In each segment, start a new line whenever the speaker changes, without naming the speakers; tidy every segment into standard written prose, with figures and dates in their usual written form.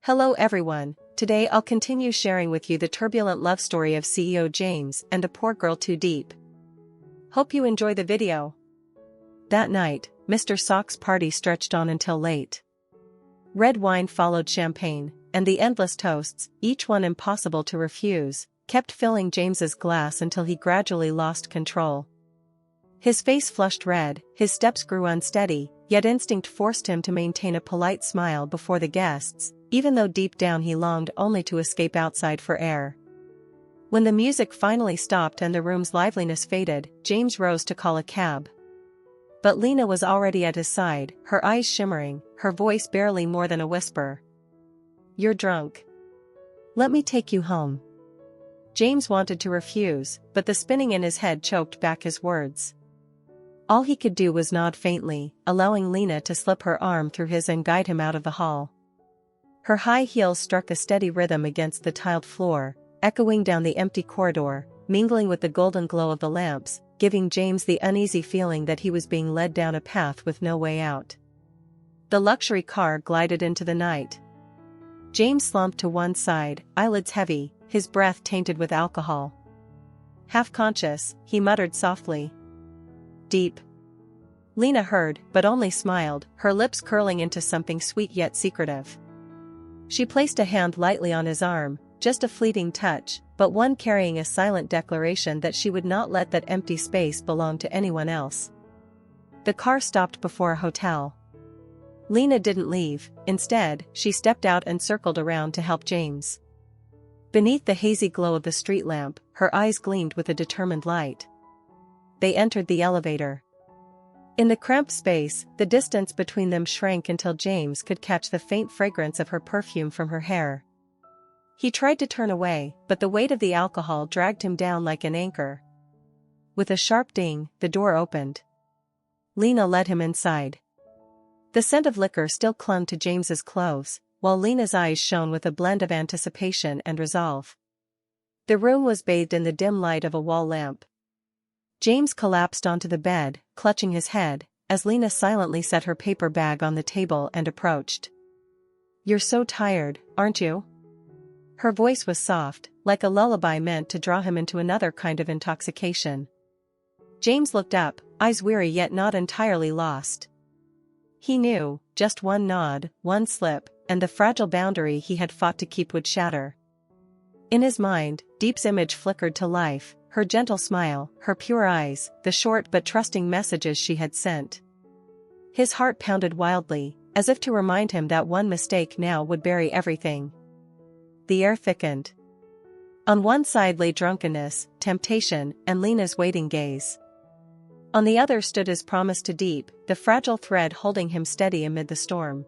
Hello everyone, today I'll continue sharing with you the turbulent love story of CEO James and a poor girl too deep. Hope you enjoy the video. That night, Mr. Sock's party stretched on until late. Red wine followed champagne, and the endless toasts, each one impossible to refuse, kept filling James's glass until he gradually lost control. His face flushed red, his steps grew unsteady, yet instinct forced him to maintain a polite smile before the guests, even though deep down he longed only to escape outside for air. When the music finally stopped and the room's liveliness faded, James rose to call a cab. But Lina was already at his side, her eyes shimmering, her voice barely more than a whisper. "You're drunk. Let me take you home." James wanted to refuse, but the spinning in his head choked back his words. All he could do was nod faintly, allowing Lina to slip her arm through his and guide him out of the hall. Her high heels struck a steady rhythm against the tiled floor, echoing down the empty corridor, mingling with the golden glow of the lamps, giving James the uneasy feeling that he was being led down a path with no way out. The luxury car glided into the night. James slumped to one side, eyelids heavy, his breath tainted with alcohol. Half conscious, he muttered softly, "Deep." Lina heard, but only smiled, her lips curling into something sweet yet secretive. She placed a hand lightly on his arm, just a fleeting touch, but one carrying a silent declaration that she would not let that empty space belong to anyone else. The car stopped before a hotel. Lina didn't leave, instead, she stepped out and circled around to help James. Beneath the hazy glow of the street lamp, her eyes gleamed with a determined light. They entered the elevator. In the cramped space, the distance between them shrank until James could catch the faint fragrance of her perfume from her hair. He tried to turn away, but the weight of the alcohol dragged him down like an anchor. With a sharp ding, the door opened. Lina led him inside. The scent of liquor still clung to James's clothes, while Lina's eyes shone with a blend of anticipation and resolve. The room was bathed in the dim light of a wall lamp. James collapsed onto the bed, clutching his head, as Lina silently set her paper bag on the table and approached. "You're so tired, aren't you?" Her voice was soft, like a lullaby meant to draw him into another kind of intoxication. James looked up, eyes weary yet not entirely lost. He knew, just one nod, one slip, and the fragile boundary he had fought to keep would shatter. In his mind, Diep's image flickered to life, her gentle smile, her pure eyes, the short but trusting messages she had sent. His heart pounded wildly, as if to remind him that one mistake now would bury everything. The air thickened. On one side lay drunkenness, temptation, and Lina's waiting gaze. On the other stood his promise to Diep, the fragile thread holding him steady amid the storm.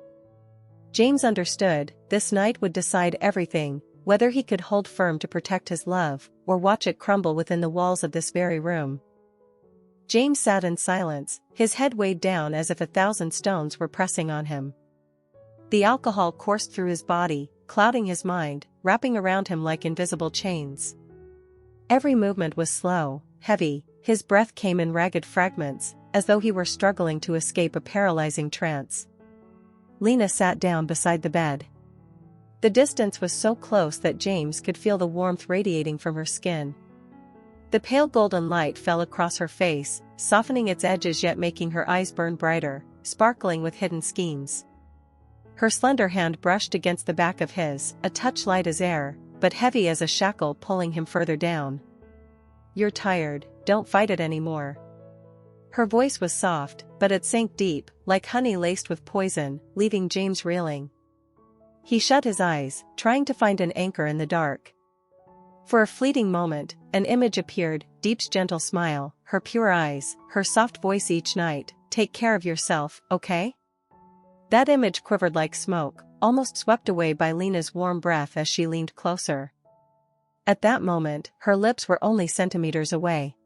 James understood, this night would decide everything, whether he could hold firm to protect his love, or watch it crumble within the walls of this very room. James sat in silence, his head weighed down as if 1,000 stones were pressing on him. The alcohol coursed through his body, clouding his mind, wrapping around him like invisible chains. Every movement was slow, heavy, his breath came in ragged fragments, as though he were struggling to escape a paralyzing trance. Lina sat down beside the bed. The distance was so close that James could feel the warmth radiating from her skin. The pale golden light fell across her face, softening its edges yet making her eyes burn brighter, sparkling with hidden schemes. Her slender hand brushed against the back of his, a touch light as air, but heavy as a shackle pulling him further down. "You're tired, don't fight it anymore." Her voice was soft, but it sank deep, like honey laced with poison, leaving James reeling. He shut his eyes, trying to find an anchor in the dark. For a fleeting moment, an image appeared, Diep's gentle smile, her pure eyes, her soft voice each night, "Take care of yourself, okay?" That image quivered like smoke, almost swept away by Lina's warm breath as she leaned closer. At that moment, her lips were only centimeters away.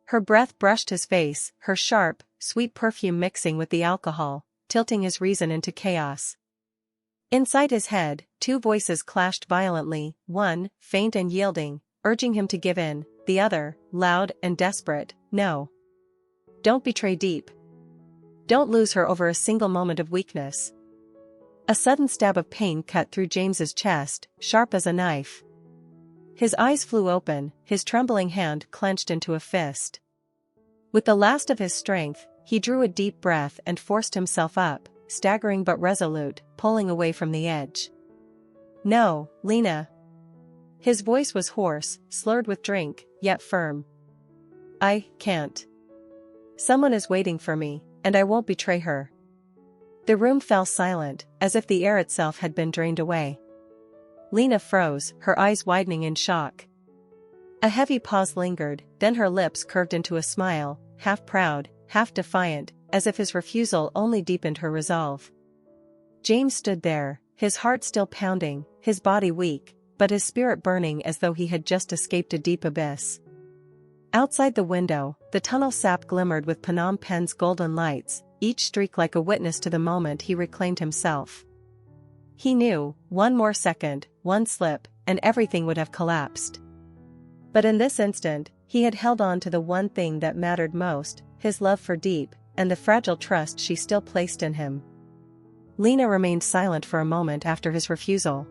Her breath brushed his face, her sharp, sweet perfume mixing with the alcohol, tilting his reason into chaos. Inside his head, two voices clashed violently, one, faint and yielding, urging him to give in, the other, loud and desperate, "No. Don't betray Diep. Don't lose her over a single moment of weakness." A sudden stab of pain cut through James's chest, sharp as a knife. His eyes flew open, his trembling hand clenched into a fist. With the last of his strength, he drew a deep breath and forced himself up, staggering but resolute, pulling away from the edge. "No, Lina." His voice was hoarse, slurred with drink, yet firm. "I can't. Someone is waiting for me, and I won't betray her." The room fell silent, as if the air itself had been drained away. Lina froze, her eyes widening in shock. A heavy pause lingered, then her lips curved into a smile, half proud, half defiant, as if his refusal only deepened her resolve. James stood there, his heart still pounding, his body weak, but his spirit burning as though he had just escaped a deep abyss. Outside the window, the tunnel sap glimmered with Phnom Penh's golden lights, each streak like a witness to the moment he reclaimed himself. He knew, one more second, one slip, and everything would have collapsed. But in this instant, he had held on to the one thing that mattered most, his love for Diep, and the fragile trust she still placed in him. Lina remained silent for a moment after his refusal.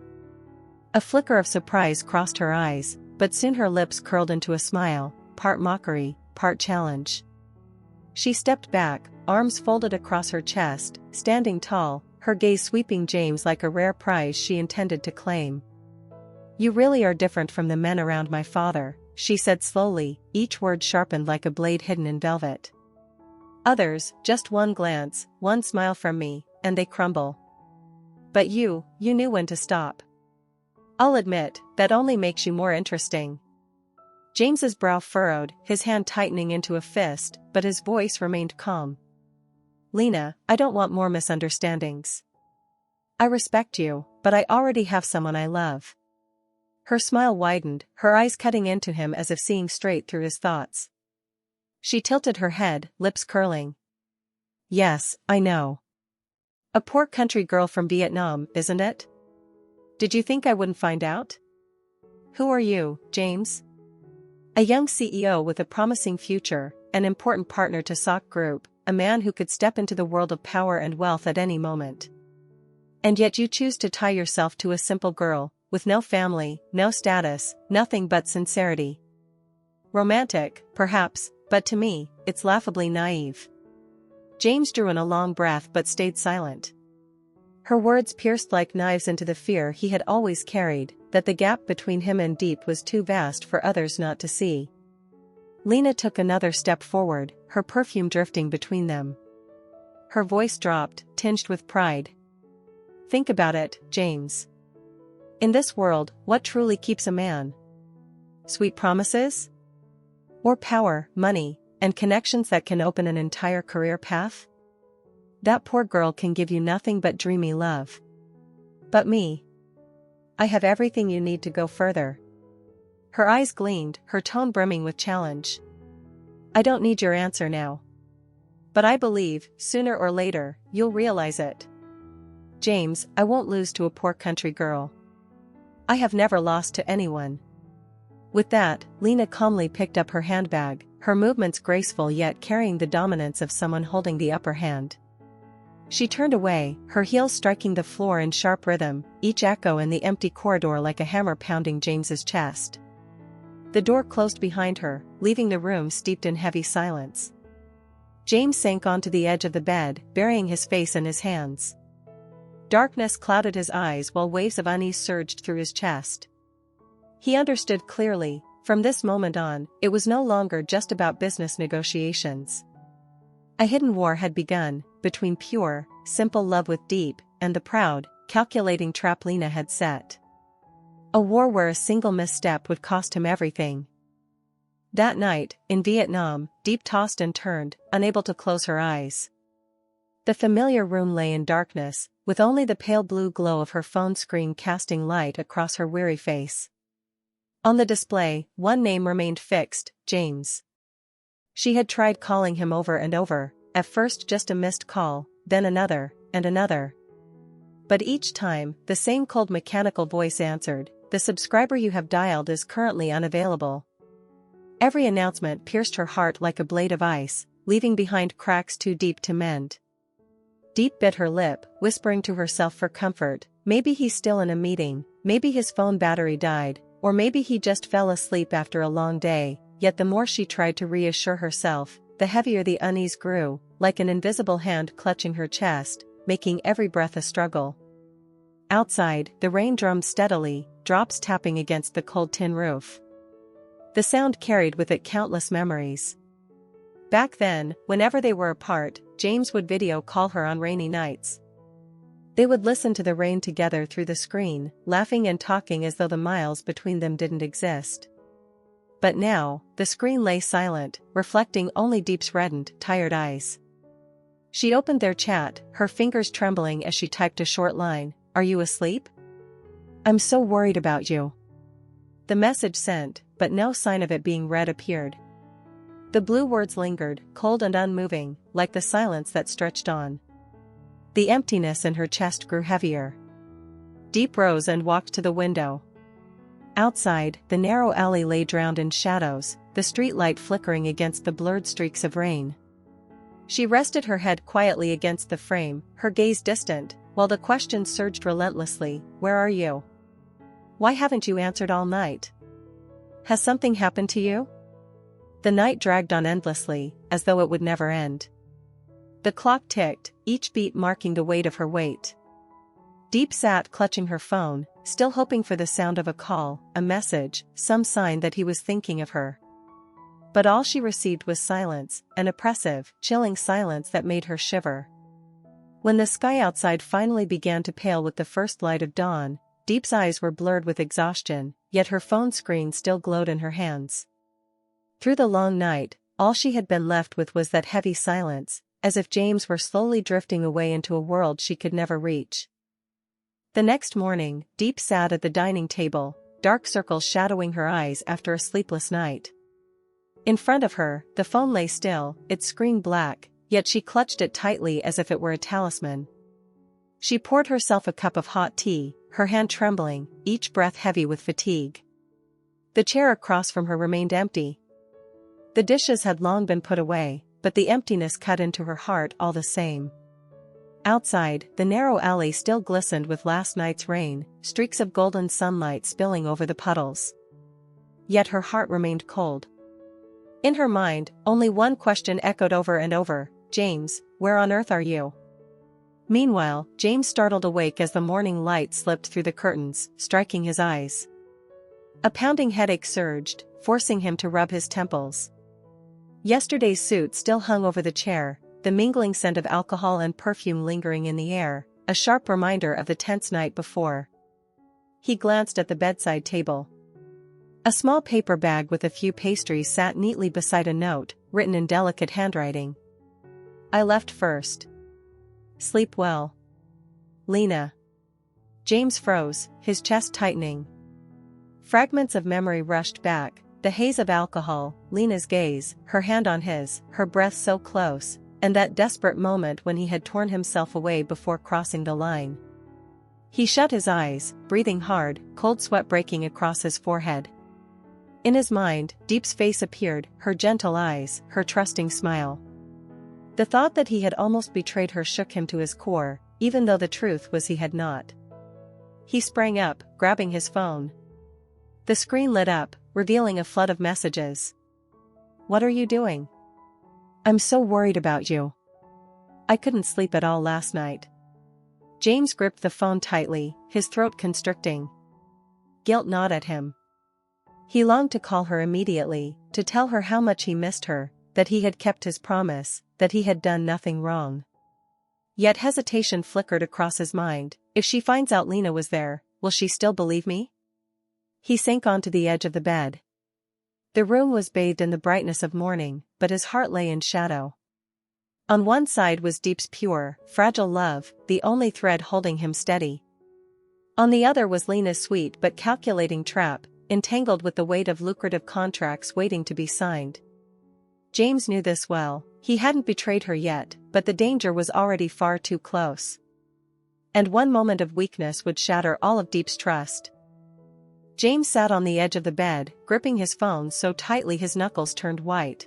A flicker of surprise crossed her eyes, but soon her lips curled into a smile, part mockery, part challenge. She stepped back, arms folded across her chest, standing tall, her gaze sweeping James like a rare prize she intended to claim. "You really are different from the men around my father," she said slowly, each word sharpened like a blade hidden in velvet. "Others, just one glance, one smile from me, and they crumble. But you knew when to stop. I'll admit, that only makes you more interesting." James's brow furrowed, his hand tightening into a fist, but his voice remained calm. "Lina, I don't want more misunderstandings. I respect you, but I already have someone I love." Her smile widened, her eyes cutting into him as if seeing straight through his thoughts. She tilted her head, lips curling. "Yes, I know. A poor country girl from Vietnam, isn't it? Did you think I wouldn't find out? Who are you, James?" "A young CEO with a promising future, an important partner to SOC Group, a man who could step into the world of power and wealth at any moment. And yet you choose to tie yourself to a simple girl, with no family, no status, nothing but sincerity. Romantic, perhaps, but to me, it's laughably naive." James drew in a long breath but stayed silent. Her words pierced like knives into the fear he had always carried, that the gap between him and Diep was too vast for others not to see. Lina took another step forward, her perfume drifting between them. Her voice dropped, tinged with pride. "Think about it, James. In this world, what truly keeps a man? Sweet promises? Or power, money, and connections that can open an entire career path? That poor girl can give you nothing but dreamy love. But me? I have everything you need to go further." Her eyes gleamed, her tone brimming with challenge. "I don't need your answer now. But I believe, sooner or later, you'll realize it. James, I won't lose to a poor country girl. I have never lost to anyone." With that, Lina calmly picked up her handbag, her movements graceful yet carrying the dominance of someone holding the upper hand. She turned away, her heels striking the floor in sharp rhythm, each echo in the empty corridor like a hammer pounding James's chest. The door closed behind her, leaving the room steeped in heavy silence. James sank onto the edge of the bed, burying his face in his hands. Darkness clouded his eyes while waves of unease surged through his chest. He understood clearly, from this moment on, it was no longer just about business negotiations. A hidden war had begun, between pure, simple love with Diep, and the proud, calculating trap Lina had set. A war where a single misstep would cost him everything. That night, in Vietnam, Diep tossed and turned, unable to close her eyes. The familiar room lay in darkness, with only the pale blue glow of her phone screen casting light across her weary face. On the display, one name remained fixed, James. She had tried calling him over and over, at first just a missed call, then another, and another. But each time, the same cold mechanical voice answered, "The subscriber you have dialed is currently unavailable." Every announcement pierced her heart like a blade of ice, leaving behind cracks too deep to mend. Diep bit her lip, whispering to herself for comfort. Maybe he's still in a meeting, maybe his phone battery died, or maybe he just fell asleep after a long day. Yet the more she tried to reassure herself, the heavier the unease grew, like an invisible hand clutching her chest, making every breath a struggle. Outside, the rain drummed steadily, drops tapping against the cold tin roof. The sound carried with it countless memories. Back then, whenever they were apart, James would video call her on rainy nights. They would listen to the rain together through the screen, laughing and talking as though the miles between them didn't exist. But now, the screen lay silent, reflecting only Diep's reddened, tired eyes. She opened their chat, her fingers trembling as she typed a short line. "Are you asleep? I'm so worried about you." The message sent, but no sign of it being read appeared. The blue words lingered, cold and unmoving, like the silence that stretched on. The emptiness in her chest grew heavier. Diep rose and walked to the window. Outside, the narrow alley lay drowned in shadows, the streetlight flickering against the blurred streaks of rain. She rested her head quietly against the frame, her gaze distant, while the questions surged relentlessly. Where are you? Why haven't you answered all night? Has something happened to you? The night dragged on endlessly, as though it would never end. The clock ticked, each beat marking the weight of her weight. Diep sat clutching her phone, still hoping for the sound of a call, a message, some sign that he was thinking of her. But all she received was silence, an oppressive, chilling silence that made her shiver. When the sky outside finally began to pale with the first light of dawn, Diep's eyes were blurred with exhaustion, yet her phone screen still glowed in her hands. Through the long night, all she had been left with was that heavy silence, as if James were slowly drifting away into a world she could never reach. The next morning, Diep sat at the dining table, dark circles shadowing her eyes after a sleepless night. In front of her, the phone lay still, its screen black, yet she clutched it tightly as if it were a talisman. She poured herself a cup of hot tea, her hand trembling, each breath heavy with fatigue. The chair across from her remained empty. The dishes had long been put away, but the emptiness cut into her heart all the same. Outside, the narrow alley still glistened with last night's rain, streaks of golden sunlight spilling over the puddles. Yet her heart remained cold. In her mind, only one question echoed over and over. James, where on earth are you? Meanwhile, James startled awake as the morning light slipped through the curtains, striking his eyes. A pounding headache surged, forcing him to rub his temples. Yesterday's suit still hung over the chair, the mingling scent of alcohol and perfume lingering in the air, a sharp reminder of the tense night before. He glanced at the bedside table. A small paper bag with a few pastries sat neatly beside a note, written in delicate handwriting. I left first. Sleep well. Lina. James froze, his chest tightening. Fragments of memory rushed back, the haze of alcohol, Lina's gaze, her hand on his, her breath so close, and that desperate moment when he had torn himself away before crossing the line. He shut his eyes, breathing hard, cold sweat breaking across his forehead. In his mind, Diep's face appeared, her gentle eyes, her trusting smile. The thought that he had almost betrayed her shook him to his core, even though the truth was he had not. He sprang up, grabbing his phone. The screen lit up, revealing a flood of messages. What are you doing? I'm so worried about you. I couldn't sleep at all last night. James gripped the phone tightly, his throat constricting. Guilt gnawed at him. He longed to call her immediately, to tell her how much he missed her, that he had kept his promise, that he had done nothing wrong. Yet hesitation flickered across his mind. If she finds out Lina was there, will she still believe me? He sank onto the edge of the bed. The room was bathed in the brightness of morning, but his heart lay in shadow. On one side was Diep's pure, fragile love, the only thread holding him steady. On the other was Lina's sweet but calculating trap, entangled with the weight of lucrative contracts waiting to be signed. James knew this well. He hadn't betrayed her yet, but the danger was already far too close. And one moment of weakness would shatter all of Diep's trust. James sat on the edge of the bed, gripping his phone so tightly his knuckles turned white.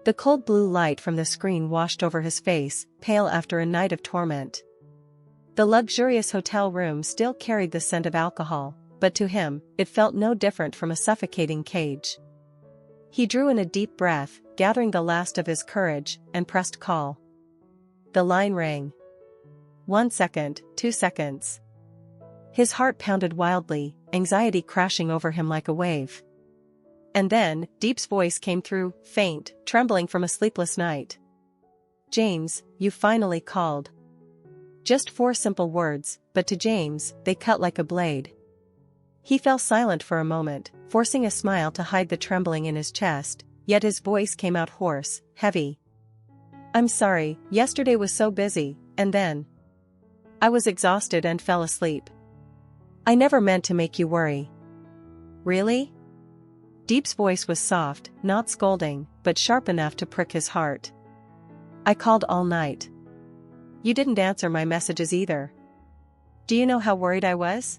The cold blue light from the screen washed over his face, pale after a night of torment. The luxurious hotel room still carried the scent of alcohol, but to him, it felt no different from a suffocating cage. He drew in a deep breath, gathering the last of his courage, and pressed call. The line rang. 1 second, 2 seconds. His heart pounded wildly, anxiety crashing over him like a wave. And then, Diep's voice came through, faint, trembling from a sleepless night. "James, you finally called." Just 4 simple words, but to James, they cut like a blade. He fell silent for a moment, forcing a smile to hide the trembling in his chest, yet his voice came out hoarse, heavy. "I'm sorry, yesterday was so busy, and then I was exhausted and fell asleep. I never meant to make you worry." "Really?" Diep's voice was soft, not scolding, but sharp enough to prick his heart. "I called all night. You didn't answer my messages either. Do you know how worried I was?"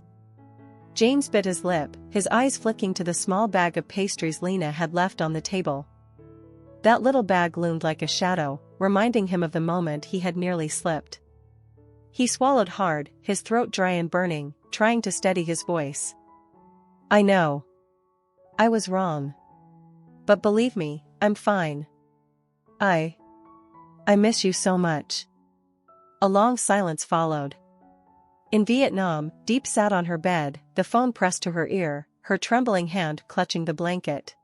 James bit his lip, his eyes flicking to the small bag of pastries Lina had left on the table. That little bag loomed like a shadow, reminding him of the moment he had nearly slipped. He swallowed hard, his throat dry and burning, trying to steady his voice. "I know. I was wrong. But believe me, I'm fine. I miss you so much." A long silence followed. In Vietnam, Diep sat on her bed, the phone pressed to her ear, her trembling hand clutching the blanket.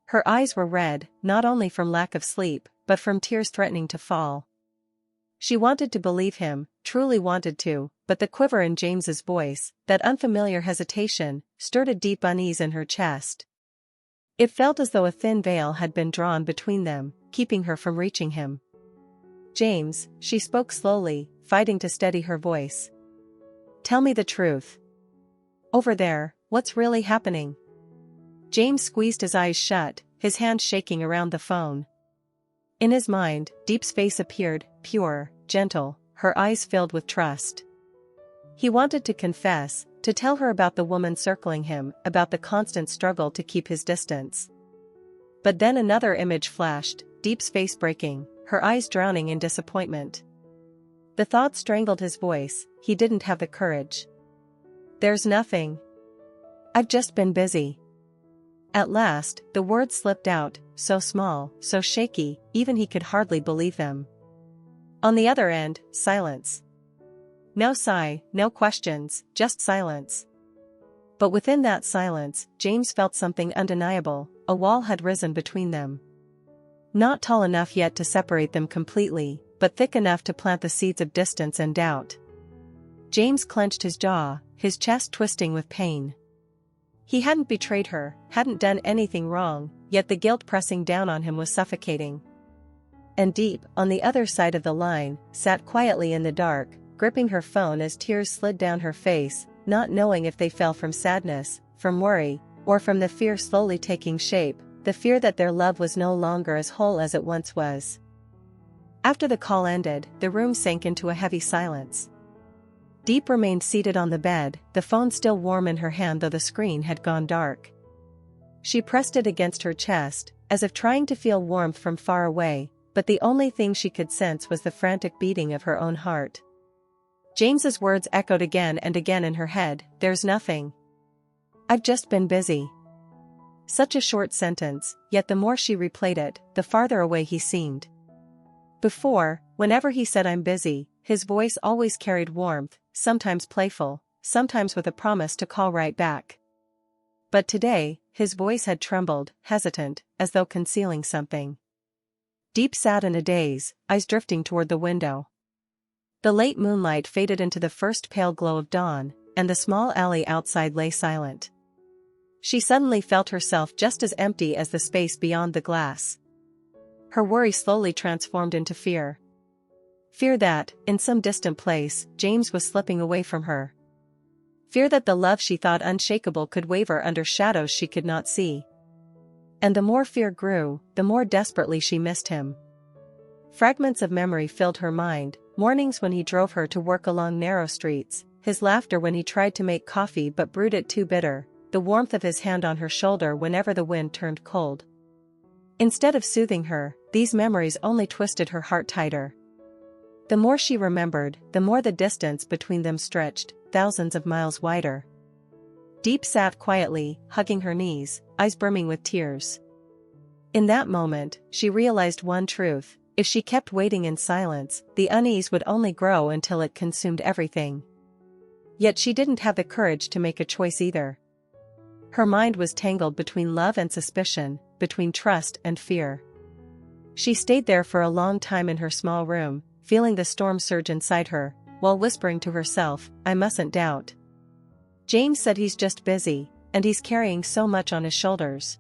Her eyes were red, not only from lack of sleep, but from tears threatening to fall. She wanted to believe him, truly wanted to, but the quiver in James's voice, that unfamiliar hesitation, stirred a deep unease in her chest. It felt as though a thin veil had been drawn between them, keeping her from reaching him. "James," she spoke slowly, fighting to steady her voice. "Tell me the truth. Over there, what's really happening?" James squeezed his eyes shut, his hand shaking around the phone. In his mind, Diep's face appeared, pure, gentle, her eyes filled with trust. He wanted to confess, to tell her about the woman circling him, about the constant struggle to keep his distance. But then another image flashed, Diep's face breaking, her eyes drowning in disappointment. The thought strangled his voice, he didn't have the courage. "There's nothing. I've just been busy." At last, the words slipped out, so small, so shaky, even he could hardly believe them. On the other end, silence. No sigh, no questions, just silence. But within that silence, James felt something undeniable, a wall had risen between them. Not tall enough yet to separate them completely, but thick enough to plant the seeds of distance and doubt. James clenched his jaw, his chest twisting with pain. He hadn't betrayed her, hadn't done anything wrong, yet the guilt pressing down on him was suffocating. And Diep, on the other side of the line, sat quietly in the dark, gripping her phone as tears slid down her face, not knowing if they fell from sadness, from worry, or from the fear slowly taking shape, the fear that their love was no longer as whole as it once was. After the call ended, the room sank into a heavy silence. Diep remained seated on the bed, the phone still warm in her hand though the screen had gone dark. She pressed it against her chest, as if trying to feel warmth from far away, but the only thing she could sense was the frantic beating of her own heart. James's words echoed again and again in her head, "There's nothing. I've just been busy." Such a short sentence, yet the more she replayed it, the farther away he seemed. Before, whenever he said "I'm busy," his voice always carried warmth, sometimes playful, sometimes with a promise to call right back. But today, his voice had trembled, hesitant, as though concealing something. Diep sat in a daze, eyes drifting toward the window. The late moonlight faded into the first pale glow of dawn, and the small alley outside lay silent. She suddenly felt herself just as empty as the space beyond the glass. Her worry slowly transformed into fear. Fear that, in some distant place, James was slipping away from her. Fear that the love she thought unshakable could waver under shadows she could not see. And the more fear grew, the more desperately she missed him. Fragments of memory filled her mind, mornings when he drove her to work along narrow streets, his laughter when he tried to make coffee but brewed it too bitter, the warmth of his hand on her shoulder whenever the wind turned cold. Instead of soothing her, these memories only twisted her heart tighter. The more she remembered, the more the distance between them stretched, thousands of miles wider. Diep sat quietly, hugging her knees, eyes brimming with tears. In that moment, she realized one truth: if she kept waiting in silence, the unease would only grow until it consumed everything. Yet she didn't have the courage to make a choice either. Her mind was tangled between love and suspicion, between trust and fear. She stayed there for a long time in her small room, feeling the storm surge inside her, while whispering to herself, "I mustn't doubt. James said he's just busy, and he's carrying so much on his shoulders.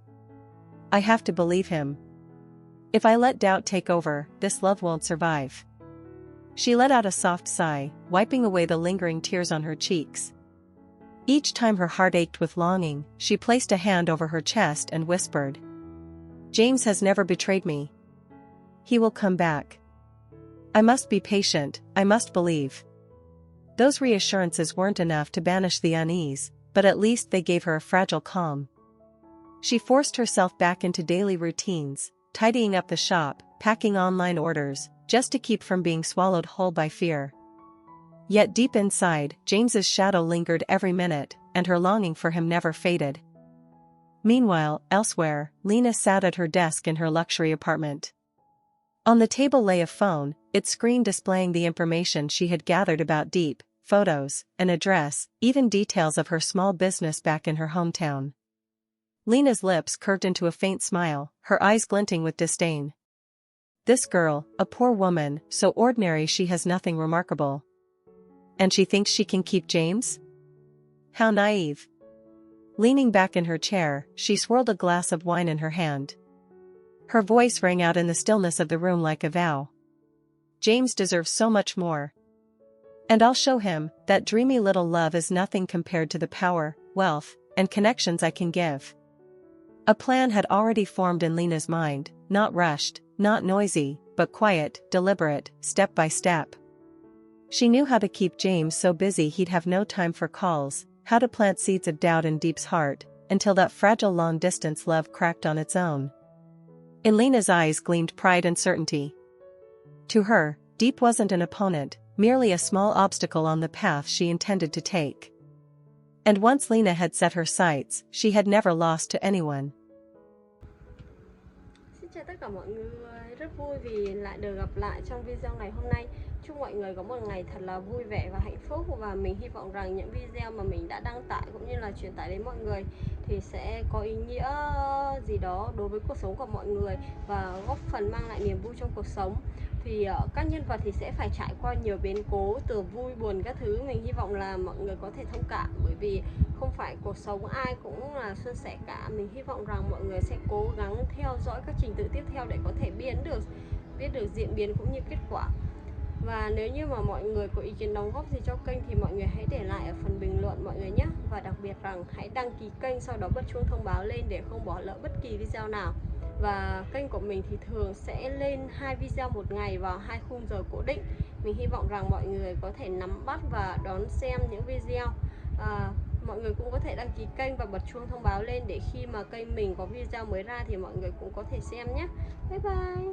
I have to believe him. If I let doubt take over, this love won't survive." She let out a soft sigh, wiping away the lingering tears on her cheeks. Each time her heart ached with longing, she placed a hand over her chest and whispered, "James has never betrayed me. He will come back. I must be patient, I must believe." Those reassurances weren't enough to banish the unease, but at least they gave her a fragile calm. She forced herself back into daily routines, tidying up the shop, packing online orders, just to keep from being swallowed whole by fear. Yet deep inside, James's shadow lingered every minute, and her longing for him never faded. Meanwhile, elsewhere, Lina sat at her desk in her luxury apartment. On the table lay a phone, its screen displaying the information she had gathered about Diep, photos, an address, even details of her small business back in her hometown. Lina's lips curved into a faint smile, her eyes glinting with disdain. This girl, a poor woman, so ordinary she has nothing remarkable. And she thinks she can keep James? How naive. Leaning back in her chair, she swirled a glass of wine in her hand. Her voice rang out in the stillness of the room like a vow. James deserves so much more. And I'll show him that dreamy little love is nothing compared to the power, wealth, and connections I can give. A plan had already formed in Lina's mind, not rushed, not noisy, but quiet, deliberate, step by step. She knew how to keep James so busy he'd have no time for calls, how to plant seeds of doubt in Diep's heart, until that fragile long-distance love cracked on its own. In Lina's eyes gleamed pride and certainty. To her, Diep wasn't an opponent, merely a small obstacle on the path she intended to take. And once Lina had set her sights, she had never lost to anyone.
Xin chào tất cả mọi người, rất vui vì lại được gặp lại trong video ngày hôm nay. Chúc mọi người có một ngày thật là vui vẻ và hạnh phúc, và mình hy vọng rằng những video mà mình đã đăng tải cũng như là truyền tải đến mọi người thì sẽ có ý nghĩa gì đó đối với cuộc sống của mọi người và góp phần mang lại niềm vui trong cuộc sống. Thì các nhân vật thì sẽ phải trải qua nhiều biến cố, từ vui buồn các thứ. Mình hy vọng là mọi người có thể thông cảm, bởi vì không phải cuộc sống ai cũng là suôn sẻ cả. Mình hy vọng rằng mọi người sẽ cố gắng theo dõi các trình tự tiếp theo để có thể biết được diễn biến cũng như kết quả. Và nếu như mà mọi người có ý kiến đóng góp gì cho kênh thì mọi người hãy để lại ở phần bình luận mọi người nhé. Và đặc biệt rằng hãy đăng ký kênh, sau đó bật chuông thông báo lên để không bỏ lỡ bất kỳ video nào. Và kênh của mình thì thường sẽ lên 2 video một ngày vào 2 khung giờ cố định. Mình hy vọng rằng mọi người có thể nắm bắt và đón xem những video. Mọi người cũng có thể đăng ký kênh và bật chuông thông báo lên để khi mà kênh mình có video mới ra thì mọi người cũng có thể xem nhé. Bye bye.